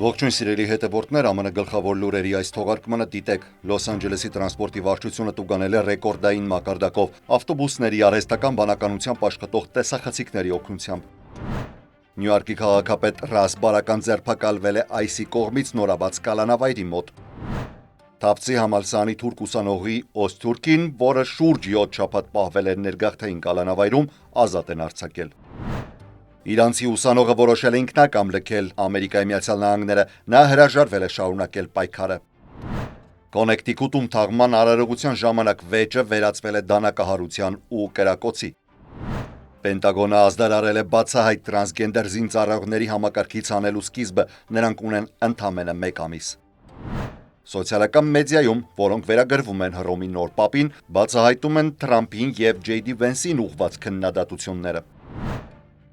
Ողջույն սիրելի հետևորդներ, ԱՄՆ գլխավոր լուրերի այս թողարկմանը դիտեք։ Լոս Անջելեսի տրանսպորտի վարչությունը տուգանել է ռեկորդային մակարդակով ավտոբուսների արհեստական բանականությամբ աշխատող տեսախցիկների օգնությամբ։ Նյույորքի քաղաքապետ Ռաս Բարական ձերբակալվել է ICE կողմից նորաբաց կալանավայրի մոտ։ Թավծի համալսարանի թուրք ուսանողի Օսթուրքին, որը շուրջ 7 շաբաթ պահվել էր ներգաղթային կալանավայրում, ազատ են արձակել։ Իրանցի ուսանողը որոշել է ինքնակամ լքել Ամերիկայի Միացյալ Նահանգները, նա հրաժարվել է շարունակել պայքարը։ Կոնեկտիկուտում թաղման արարողության ժամանակ վեճը վերածվել է դանակահարության ու կրակոցի։ Պենտագոնը ազդարարել է բացահայտ տրանսգենդեր զինծառայողների համակարգից հանելու սկիզբը, նրանք ունեն ընդամենը 1 ամիս։ Սոցիալական մեդիայում, որոնք վերագրվում են Հռոմի նոր պապին, բացահայտում են Թրամփին և Ջեյ Դի Վենսին ուղղված քննադատությունները։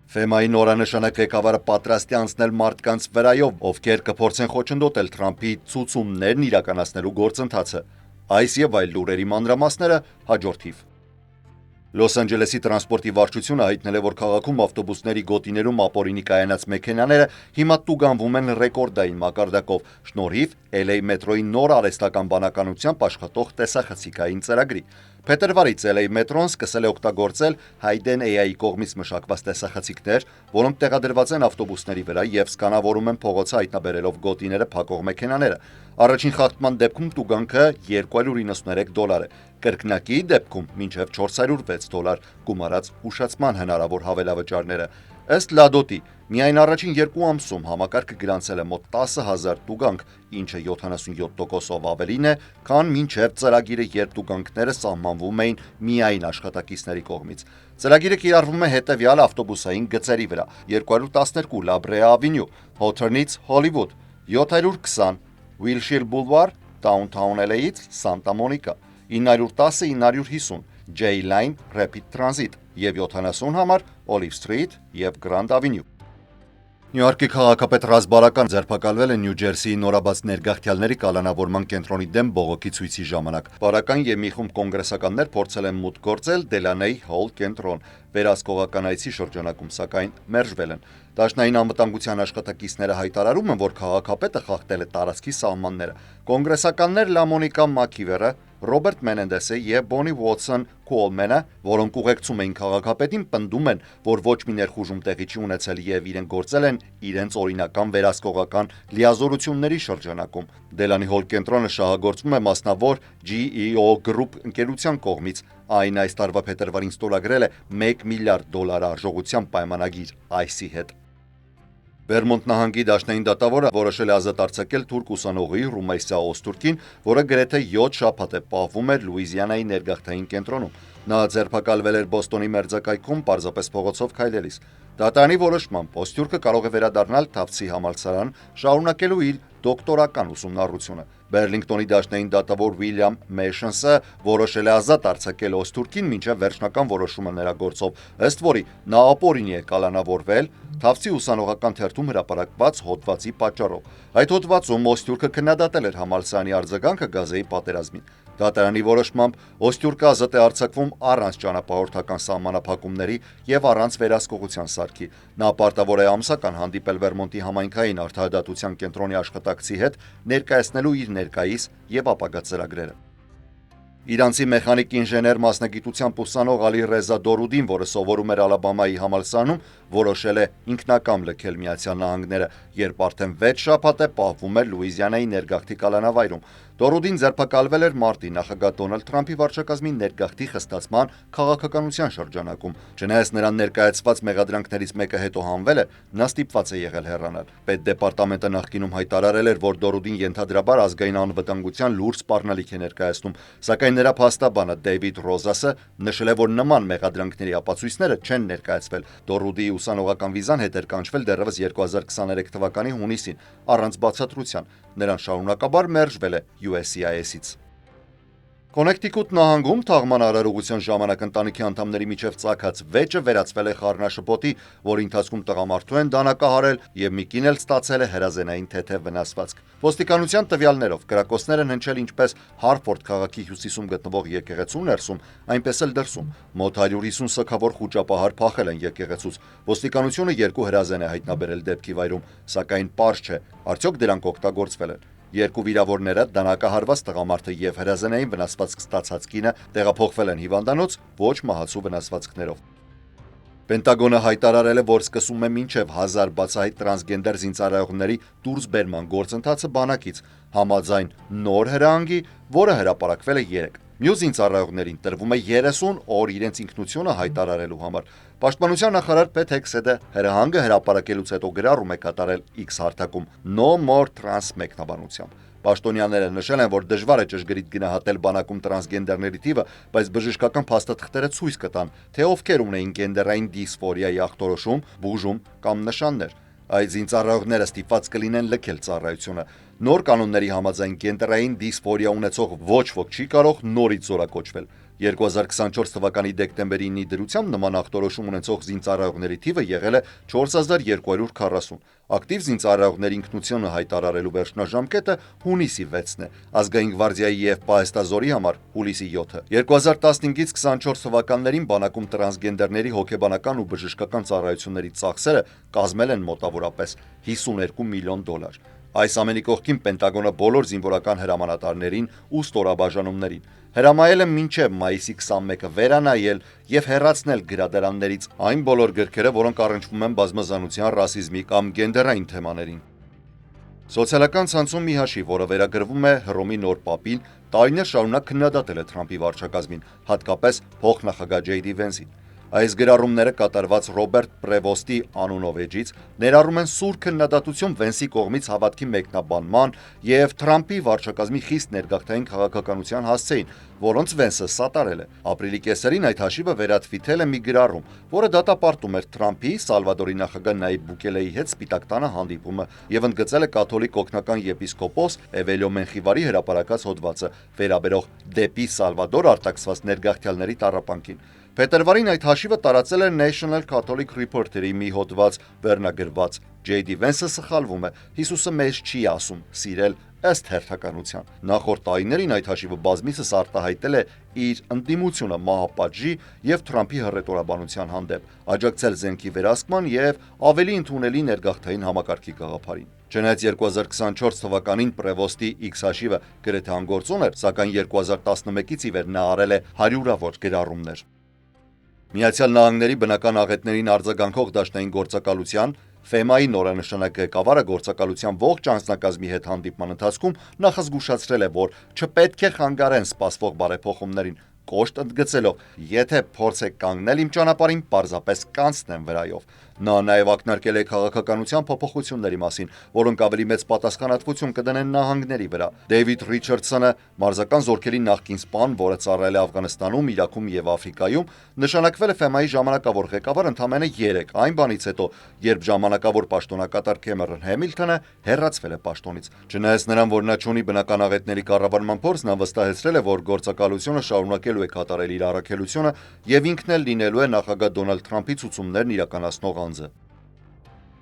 FEMA-ի նորանշանակ ղեկավարը պատրաստ է անցնել մարդկանց վրայով, ովքեր կփորձեն խոչընդոտել Թրամփի ցուցումներն իրականացնելու գործընթացը։ Այս եւ այլ լուրերի մանրամասները հաջորդիվ։ Լոս Անջելեսի տրանսպորտի վարչությունը հայտնել է, որ քաղաքում ավտոբուսների գոտիներում ապօրինի կայանած մեքենաները հիմա տուգանվում են ռեկորդային մակարդակով, շնորհիվ LA մետրոյի նոր արհեստական բանականությամբ աշխատող տեսախցիկային ծրագրի։ Փետրվարից LA մետրոն սկսել է օգտագործել Hayden AI-ի կողմից մշակված տեսախցիկներ, որոնք տեղադրված են ավտոբուսների վրա եւ սկանավորում են փողոցը հայտնաբերելով գոտիները փակող մեքենաները։ Առաջին խախտման դեպքում տուգանքը $293 է, կրկնակի դեպքում մինչև $406 գումարած ուշացման հնարավոր հավելավճարները։ Ըստ Լադոտի, միայն առաջին 2 ամսում համակարգը գրանցել է մոտ 10,000 տուգանք, ինչը 77%-ով ավելին է, քան մինչև ծրագիրը, երբ տուգանքները սահմանվում էին միայն աշխատակիցների կողմից։ Ծրագիրը կիրառվում է հետևյալ ավտոբուսային գծերի վրա՝ 212 La Brea Avenue, Hawthorne-ից Hollywood, 720 Wilshire Boulevard, Downtown LA-ից Santa Monica, 910-950 J-Line Rapid Transit և 70 համար Olive Street և Grand Avenue։ Նյույորքի քաղաքապետ Ռաս Բարական ձերբակալվել է Նյու Ջերսիի նորաբաց ներգաղթյալների կալանավորման կենտրոնի դեմ բողոքի ցույցի ժամանակ։ Բարական և մի խումբ կոնգրեսականներ փորձել են մուտք գործել Դելանեյ Հոլ կենտրոն, վերահսկողական այցի շրջանակում, սակայն մերժվել են։ Դաշնային անվտանգության աշխատակիցները հայտարարում են, որ քաղաքապետը խախտել է տարածքի սահմանները։ Կոնգրեսականներ Լամոնիկա Մաքիվերը, Ռոբերտ Մենենդեսը և Բոնի Ուոթսոն Քուոլմենը, որոնք ուղեկցում էին քաղաքապետին, պնդում են, որ ոչ մի ներխուժում տեղի չի ունեցել և իրենք գործել են իրենց օրինական վերահսկողական լիազորությունների շրջանակում։ Դելանի Հոլ կենտրոնը շահագործվում է մասնավոր GEO Group ընկերության կողմից։ Այն այս տարվա փետրվարին ստորագրել է $1 միլիարդ արժողությամբ պայմանագիր ICE-ի հետ։ Վերմոնտ նահանգի դաշնային դատավորը որոշել է ազատ արձակել թուրք ուսանողի Ռումեյսա Օսթուրքին, որը գրեթե 7 շաբաթ է պահվում էր Լուիզիանայի ներգաղթային կենտրոնում։ Նա ձերբակալվել էր Բոստոնի մերձակայքում պարզապես փողոցով քայլելիս։ Դատարանի որոշմամբ Օսթուրքը կարող է վերադառնալ Թավծի համալսարան, շարունակելու իր դոկտորական ուսումնառությունը։ Բերլինգտոնի դաշնային դատավոր Ուիլյամ Մեյշնսը որոշել է ազատ արձակել Օսթուրքին մինչև վերջնական որոշումը նրա գործով, ըստ որի նա ապօրինի է կալանավորվել Թավծի ուսանողական թերթում հրապարակված հոդվածի պատճառով։ Այդ հոդվածում Օսթուրքը քննադատել էր համալսարանի արձագանքը Գազայի պատերազմին։ Դատարանի որոշմամբ Օսթուրքը ազատ է արձակվում առանց ճանապարհորդական սահմանափակումների եւ առանց վերահսկողության սարքի։ Նա պարտավոր է ամսական հանդիպել Վերմոնտի համայնքային արդարադատության կենտրոնի աշխատակցի հետ, ներկայացնելու իր ներկայիս եւ ապագա ծրագրերը։ Իրանցի մեխանիկ ինժեներ մասնագիտությամբ ուսանող Ալի Ռեզա Դորուդին, որը սովորում էր Ալաբամայի համալսարանում, որոշել է ինքնակամ լքել Միացյալ Նահանգները, երբ արդեն 6 շաբաթ է պահվում էր Լուիզիանայի ներգաղթի կալանավայրում։ Դորուդին ձերբակալվել էր մարտի նախագահ Դոնալդ Թրամփի վարչակազմի ներգաղթի խստացման քաղաքականության շրջանակում։ Չնայած նրան ներկայացված մեղադրանքներից մեկը հետո հանվել է, նա ստիպված է եղել հեռանալ։ Պետդեպարտամենտը նախկինում հայտարարել էր, որ Դորուդին ենթադրաբար ազգային անվտանգության լուրջ սպառնալիք է ներկայացնում, սակայն նրա փաստաբանը Դեյվիդ Ռոզասը նշել է, որ նման մեղադրանքների ապացույցները չեն ներկայացվել։ Դորուդիի ուսանողական վիզան հետ էր կանչվել դեռևս 2023 թվականի հունիսին, առանց բացատրության։ Նրան շարունակաբար մերժվել է USCIS-ից։ Կոնեկտիկուտ նահանգում թաղման արարողության ժամանակ ընտանիքի անդամների միջև ծագած վեճը վերածվել է խառնաշփոթի, որի ընթացքում տղամարդու են դանակահարել եւ մի կին էլ ստացել է հրազենային թեթև վնասվածք։ Ոստիկանության տվյալներով կրակոցներ են հնչել ինչպես Հարֆորդ քաղաքի հյուսիսում գտնվող եկեղեցու ներսում, այնպես էլ դրսում։ Մոտ 150 սգավոր խուճապահար փախել են եկեղեցուց։ Ոստիկանությունը 2 հրազեն է հայտնաբերել դեպքի վայրում, սակայն պարզ չէ, արդյոք դրանք օգտագործվել են։ Երկու վիրավորները դանակահարված տղամարդը եւ հրազենային վնասվածք ստացած կինը տեղափոխվել են հիվանդանոց ոչ մահացու վնասվածքներով։ Պենտագոնը հայտարարել է, որ սկսում է մինչև 1000 բացահայտ տրանսգենդեր զինծառայողների դուրսբերման գործընթացը բանակից, համաձայն նոր հրահանգի, որը հրապարակվել է 3։ Մյուս զինծառայողներին տրվում է 30 օր իրենց ինքնությունը հայտարարելու համար։ Պաշտպանության նախարար Պետ Հեքսեդը հրահանգը հրապարակելուց հետո գրառում է կատարել X հարթակում No More Trans մեկնաբանությամբ։ Պաշտոնյաները նշել են, որ դժվար է ճշգրիտ գնահատել բանակում տրանսգենդերների թիվը, բայց բժշկական փաստաթղթերը ցույց կտան, թե ովքեր ունեին գենդերային դիսֆորիայի ախտորոշում, բուժում կամ նշաններ։ Այդ զինծառայողները ստիպված կլինեն լքել ծառայությունը։ Նոր կանոնների համաձայն գենդերային դիսֆորիա ունեցող ոչ ոք չի կարող նորից զորակոչվել։ 2024 թվականի դեկտեմբերի 9-ի դրությամբ նման ախտորոշում ունեցող զինծառայողների թիվը եղել է 4240։ Ակտիվ զինծառայողների ինքնությունը հայտարարելու վերջնաժամկետը հունիսի 6-ն է, ազգային գվարդիայի եւ պահեստազորի համար հուլիսի 7-ը։ 2015-ից 24 թվականներին բանակում տրանսգենդերների հոգեբանական ու բժշկական ծառայությունների ծախսերը կազմել են մոտավորապես $52 միլիոն։ Այս ամենի կողքին Պենտագոնը բոլոր զինվորական հրամանատարներին ու ստորաբաժանումներին հրամայել է մինչև մայիսի 21-ը վերանայել եւ հեռացնել գրադարաններից այն բոլոր գրքերը, որոնք առնչվում են բազմազանության, ռասիզմի կամ գենդերային թեմաներին։ Սոցիալական ցանցում մի հաշիվ, որը վերագրվում է Հռոմի նոր պապին, տարիներ շարունակ քննադատել է Թրամփի վարչակազմին, հատկապես փոխնախագահ Ջեյ Դի Վենսին։ Այս գրառումները կատարված Ռոբերտ Պրևոստի անունով էջից ներառում են սուր քննադատություն Վենսի կողմից հավատքի մեկնաբանման եւ Թրամփի վարչակազմի խիստ ներգաղթային քաղաքականության հասցեին, որոնց Վենսը սատարել է։ Ապրիլի կեսերին այդ հաշիվը վերաթվիթել է մի գրառում, որը դատապարտում էր Թրամփի, Սալվադորի նախագահ Նայիբ Բուկելեի հետ Սպիտակ տանը հանդիպումը եւ ընդգծել է կաթոլիկ օգնական եպիսկոպոս Էվելիո Մենխիվարի հրապարակած հոդվածը վերաբերող դեպի Սալվադոր արտաքսված ներգաղթյալների տառապանքին։ Փետրվարին այդ հաշիվը տարածել է National Catholic Reporter-ի մի հոդված վերնագրված Ջեյ Դի Վենսը սխալվում է, Հիսուսը մեզ չի ասում սիրել ըստ հերթականության։ Նախորդ տարիներին այդ հաշիվը բազմիցս արտահայտել է իր ընդդիմությունը մահապատժի եւ Թրամփի հռետորաբանության հանդեպ, աջակցել զենքի վերահսկման եւ ավելի ընդունելի ներգաղթային համակարգի գաղափարին։ Չնայած 2024 թվականին Պրևոստի X հաշիվը գրեթե անգործուն էր, սակայն 2011-ից ի վեր նա արել է հարյուրավոր գրառումներ։ Միացյալ Նահանգների բնական աղետներին արձագանքող դաշնային գործակալության FEMA-ի նորանշանակ ղեկավարը գործակալության ողջ անձնակազմի հետ հանդիպման ընթացքում նախազգուշացրել է, որ չպետք է խանգարեն սպասվող բարեփոխումներին, կոշտ ընդգծելով. «Եթե փորձեք կանգնել իմ ճանապարհին, պարզապես կանցնեմ վրայով»։ Նա նաև ակնարկել է քաղաքականության փոփոխությունների մասին, որոնք ավելի մեծ պատասխանատվություն կդնեն նահանգների վրա։ Դեյվիդ Ռիչարդսոնը, մարզական զորքերի նախկին սպան, որը ծառայել է Աֆղանստանում, Իրաքում եւ Աֆրիկայում, նշանակվել է FEMA-ի ժամանակավոր ղեկավար ընդամենը 3 այն բանից հետո, երբ ժամանակավոր պաշտոնակատար Քեմերոն Հեմիլթոնը հեռացվել է պաշտոնից։ Չնայած նրան, որ նա չունի բնական աղետների կառավարման փորձ, նա վստահեցրել է, որ գործակալությունը շարունակելու է կատարել իր առաքելությունը եւ ինքն էլ լինելու է նախագահ Դոնալդ Թրամփի ցուցումներն իրականացնող անձը։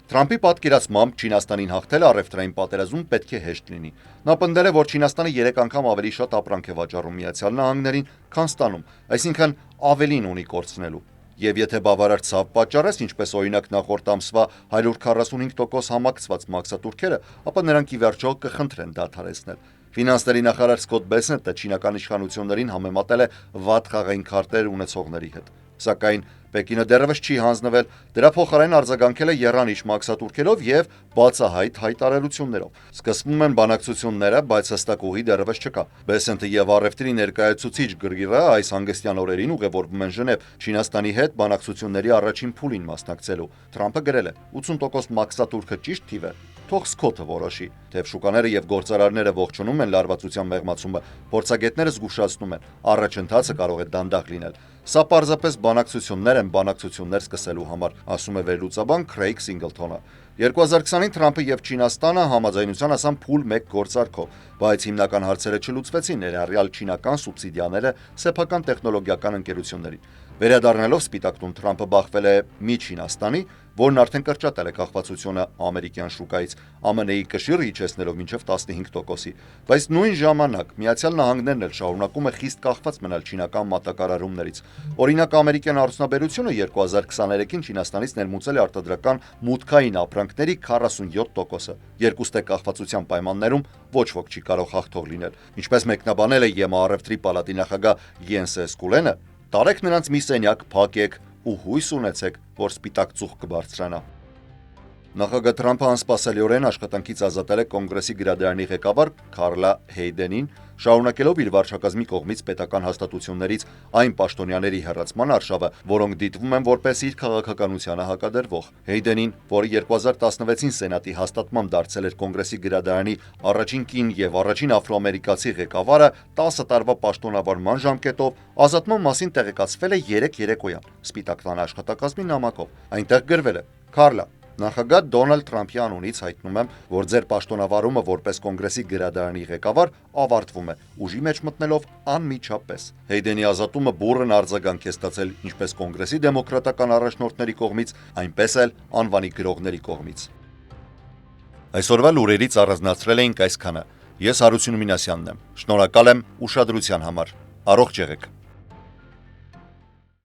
Թրամփի պատկերացմամբ Չինաստանին հաղթելը առևտրային պատերազմում պետք է հեշտ լինի։ Նա պնդել է, որ Չինաստանը 3 անգամ ավելի շատ ապրանք է վաճառում Միացյալ Նահանգներին, քան ստանում, այսինքն ավելին ունի կորցնելու։ Եվ եթե բավարար ցավ պատճառես, ինչպես օրինակ նախորդ ամսվա 145% համակցված մաքսատուրքերը, ապա նրանք ի վերջո կխնդրեն դադարեցնել։ Ֆինանսների նախարար Սկոտ Բեսենտը չինական իշխանություններին համեմատել է վատ խաղային քարտեր ունեցողների հետ։ Սակայն Պեկինը դեռևս չի հանձնվել, դրա փոխարեն արձագանքել է եռանիշ մաքսատուրքերով եւ բացահայտ հայտարարություններով։ Սկսվում են բանակցությունները, բայց հստակ ուղի դեռևս չկա։ Բեսենտը եւ առևտրի ներկայացուցիչ Գրգիռը այս հանգստյան օրերին ուղևորվում են Ժնև, Չինաստանի հետ բանակցությունների առաջին փուլին մասնակցելու։ Թրամփը գրել է. 80% մաքսատուրքը ճիշտ թիվ է, թող Սկոթը որոշի։ Թեև շուկաները եւ գործարարները ողջունում են լարվածության մեղմացումը, փորձագետները զգուշացնում են, առաջընթացը կարող է դանդաղ լինել։ Սա պարզապես բանակցություններ է են բանակցություններ սկսելու համար, ասում է վերլուծաբան Քրեյգ Սինգլթոնը։ 2020-ին Թրամփը եւ Չինաստանը համաձայնության հասան փուլ 1 գործարքով, բայց հիմնական հարցերը չլուծվեցին, ներառյալ չինական սուբսիդիաները սեփական տեխնոլոգիական ընկերություններին։ Վերադառնալով Սպիտակ տուն, Թրամփը բախվել է մի Չինաստանի, որն արդեն կրճատել է կախվածությունը ամերիկյան շուկայից, ԱՄՆ-ի կշիռ իջեցնելով մինչև 15%-ի, բայց նույն ժամանակ Միացյալ Նահանգներն էլ շարունակում է խիստ կախված մնալ չինական մատակարարումներից։ Օրինակ, ամերիկյան արդյունաբերությունը 2023-ին Չինաստանից ներմուծել է արտադրական մուտքային ապրանքների 47%-ը։ Երկուստե կախվածության պայմաններում ոչ ոք չի կարող հաղթող լինել։ Ինչպես մեկնաբանել է ԵՄ առևտրի պալատի նախագահ Յենսես Կուլենը, տարեք նրանց մի սենյակ, փակեք ու հույս ունեցեք, որ սպիտակ ծուխ կբարձրանա։ Նախագահ Թրամփը անսպասելիորեն աշխատանքից ազատել է կոնգրեսի գրադարանի ղեկավար Քարլա Հեյդենին, շարունակելով իր վարչակազմի կողմից պետական հաստատություններից այն պաշտոնյաների հեռացման արշավը, որոնք դիտվում են որպես իր քաղաքականությանը հակադրվող։ Հեյդենին, որը 2016-ին Սենատի հաստատմամբ դարձել էր կոնգրեսի գրադարանի առաջին կին եւ առաջին աֆրոամերիկացի ղեկավարը, 10 տարվա պաշտոնավարման ժամկետով ազատման մասին տեղեկացվել է 3 երեկոյան Սպիտակ տան աշխատակազմի նամակով։ Այնտեղ գրվել է. «Քարլա, նախագահ Դոնալդ Թրամփի անունից հայտնում եմ, որ ձեր պաշտոնավարումը որպես կոնգրեսի գրադարանի ղեկավար ավարտվում է, ուժի մեջ մտնելով անմիջապես»։ Հեյդենի ազատումը բուռն արձագանք է ստացել ինչպես կոնգրեսի դեմոկրատական առաջնորդների կողմից, այնպես էլ անվանի գրողների կողմից։ Այսօրվա լուրերից առանձնացրել էինք այսքանը։ Ես Հարություն Մինասյանն եմ։ Շնորհակալ եմ ուշադրության համար։ Առողջ եղեք։